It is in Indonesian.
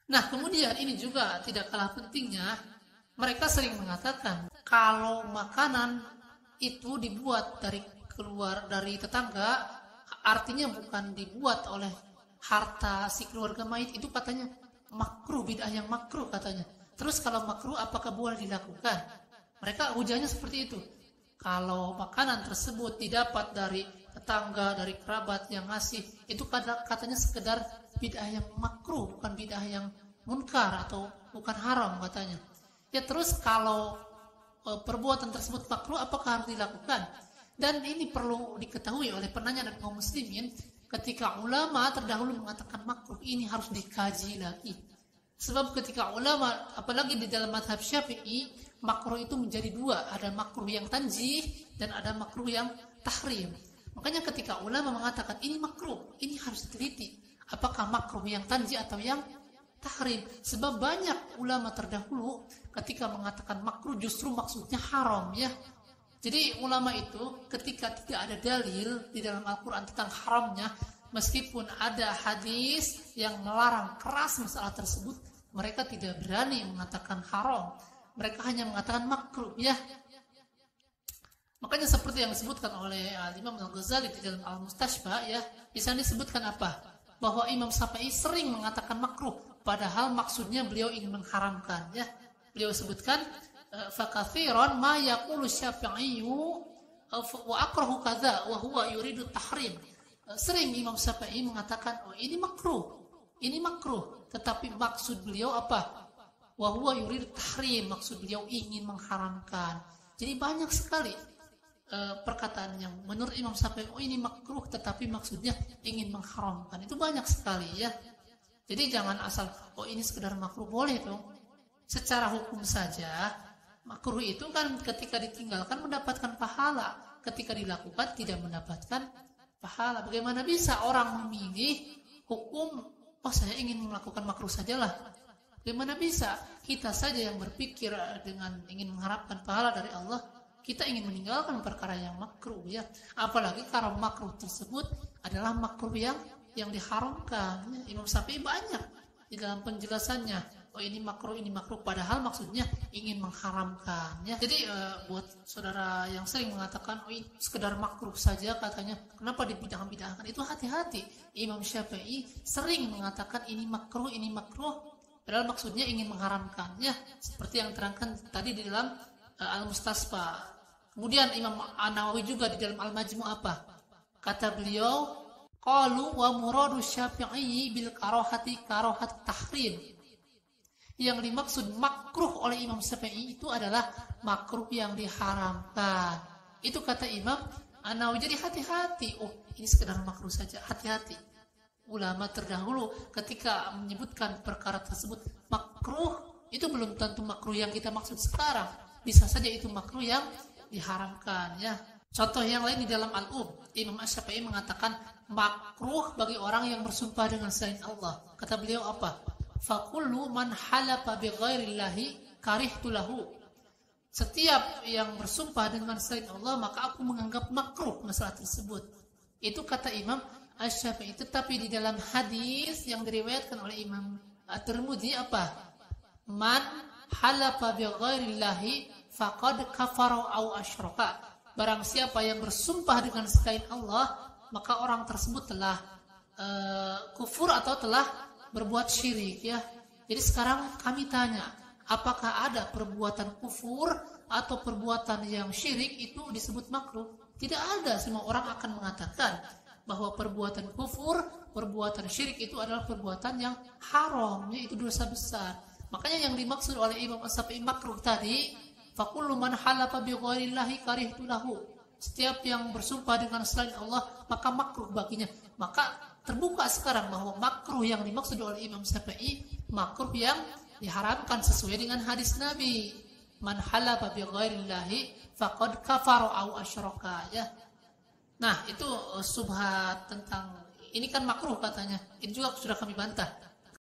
Nah, kemudian ini juga tidak kalah pentingnya, mereka sering mengatakan kalau makanan itu dibuat dari keluar dari tetangga, artinya bukan dibuat oleh harta si keluarga mayit, itu katanya makruh, bid'ah yang makruh katanya. Terus kalau makruh apakah boleh dilakukan? Mereka hujahnya seperti itu. Kalau makanan tersebut didapat dari tetangga, dari kerabat yang ngasih, itu katanya sekedar bid'ah yang makruh, bukan bid'ah yang munkar atau bukan haram katanya. Ya terus kalau perbuatan tersebut makruh, apakah harus dilakukan? Dan ini perlu diketahui oleh penanya dan kaum muslimin, ketika ulama terdahulu mengatakan makruh, ini harus dikaji lagi. Sebab ketika ulama, apalagi di dalam mazhab Syafi'i, makruh itu menjadi dua, ada makruh yang tanzih dan ada makruh yang tahrim. Makanya ketika ulama mengatakan ini makruh, ini harus diteliti. Apakah makruh yang tanzih atau yang tahrim? Sebab banyak ulama terdahulu ketika mengatakan makruh justru maksudnya haram ya. Jadi ulama itu ketika tidak ada dalil di dalam Al-Quran tentang haramnya, meskipun ada hadis yang melarang keras masalah tersebut, mereka tidak berani mengatakan haram. Mereka hanya mengatakan makruh ya. Makanya seperti yang disebutkan oleh Imam Al-Ghazali di dalam Al-Mustashfa ya, di sana disebutkan apa? Bahwa Imam Syafi'i sering mengatakan makruh, padahal maksudnya beliau ingin mengharamkan ya. Beliau sebutkan fakathiran ma yaqulu Syafi'iyyu wa akrahu kadza wa huwa yuridu tahrim. Sering Imam Syafi'i mengatakan ini makruh, tetapi maksud beliau apa? Wa huwa yuridu tahrim, maksud beliau ingin mengharamkan. Jadi banyak sekali perkataan yang menurut Imam Syafi'i ini makruh tetapi maksudnya ingin mengharamkan. Itu banyak sekali ya. Jadi jangan asal ini sekedar makruh, boleh dong. Secara hukum saja makruh itu kan ketika ditinggalkan mendapatkan pahala, ketika dilakukan tidak mendapatkan pahala. Bagaimana bisa orang memilih hukum saya ingin melakukan makruh sajalah? Bagaimana bisa kita saja yang berpikir dengan ingin mengharapkan pahala dari Allah, kita ingin meninggalkan perkara yang makruh ya. Apalagi kalau makruh tersebut adalah makruh yang diharamkan. Imam Syafi'i banyak di dalam penjelasannya. Ini makruh, padahal maksudnya ingin mengharamkan ya. Jadi buat saudara yang sering mengatakan ini sekedar makruh saja katanya, kenapa dibidah-bidahkan, itu hati-hati. Imam Syafi'i sering mengatakan ini makruh, padahal maksudnya ingin mengharamkan ya, seperti yang terangkan tadi di dalam Al-Mustasfa. Kemudian Imam An-Nawawi juga di dalam Al-Majmu' apa? Kata beliau, qalu wa muradu Syafi'i bil karahati karahat tahrim. Yang dimaksud makruh oleh Imam Syafi'i itu adalah makruh yang diharamkan. Itu kata Imam An-Nawawi. Jadi hati-hati. Ini sekedar makruh saja. Hati-hati. Ulama terdahulu ketika menyebutkan perkara tersebut makruh, itu belum tentu makruh yang kita maksud sekarang. Bisa saja itu makruh yang diharamkan ya. Contoh yang lain di dalam Imam Syafi'i mengatakan makruh bagi orang yang bersumpah dengan selain Allah. Kata beliau apa? Fakullu man halafa bi ghairillahi karihtu lahu. Setiap yang bersumpah dengan selain Allah maka aku menganggap makruh masalah tersebut. Itu kata Imam Asy-Syafi'i. Tetapi di dalam hadis yang diriwayatkan oleh Imam At-Tirmidzi apa? Man halafa bi ghairillahi faqad kafara au asyraka. Barang siapa yang bersumpah dengan selain Allah, maka orang tersebut telah kufur atau telah berbuat syirik ya. Jadi sekarang kami tanya, apakah ada perbuatan kufur atau perbuatan yang syirik itu disebut makruh? Tidak ada. Semua orang akan mengatakan bahwa perbuatan kufur, perbuatan syirik itu adalah perbuatan yang haram, yaitu dosa besar. Makanya yang dimaksud oleh Imam As-Syafi'i makruh tadi, fakullu man halafa bi ghairillahi karihtu lahu. Setiap yang bersumpah dengan selain Allah maka makruh baginya. Maka terbuka sekarang bahwa makruh yang dimaksud oleh Imam Syafi'i makruh yang diharamkan sesuai dengan hadis Nabi. Man halafa bi ghairillahi faqad kafara au asyraka ya. Nah, itu subhat tentang ini kan makruh katanya. Ini juga sudah kami bantah.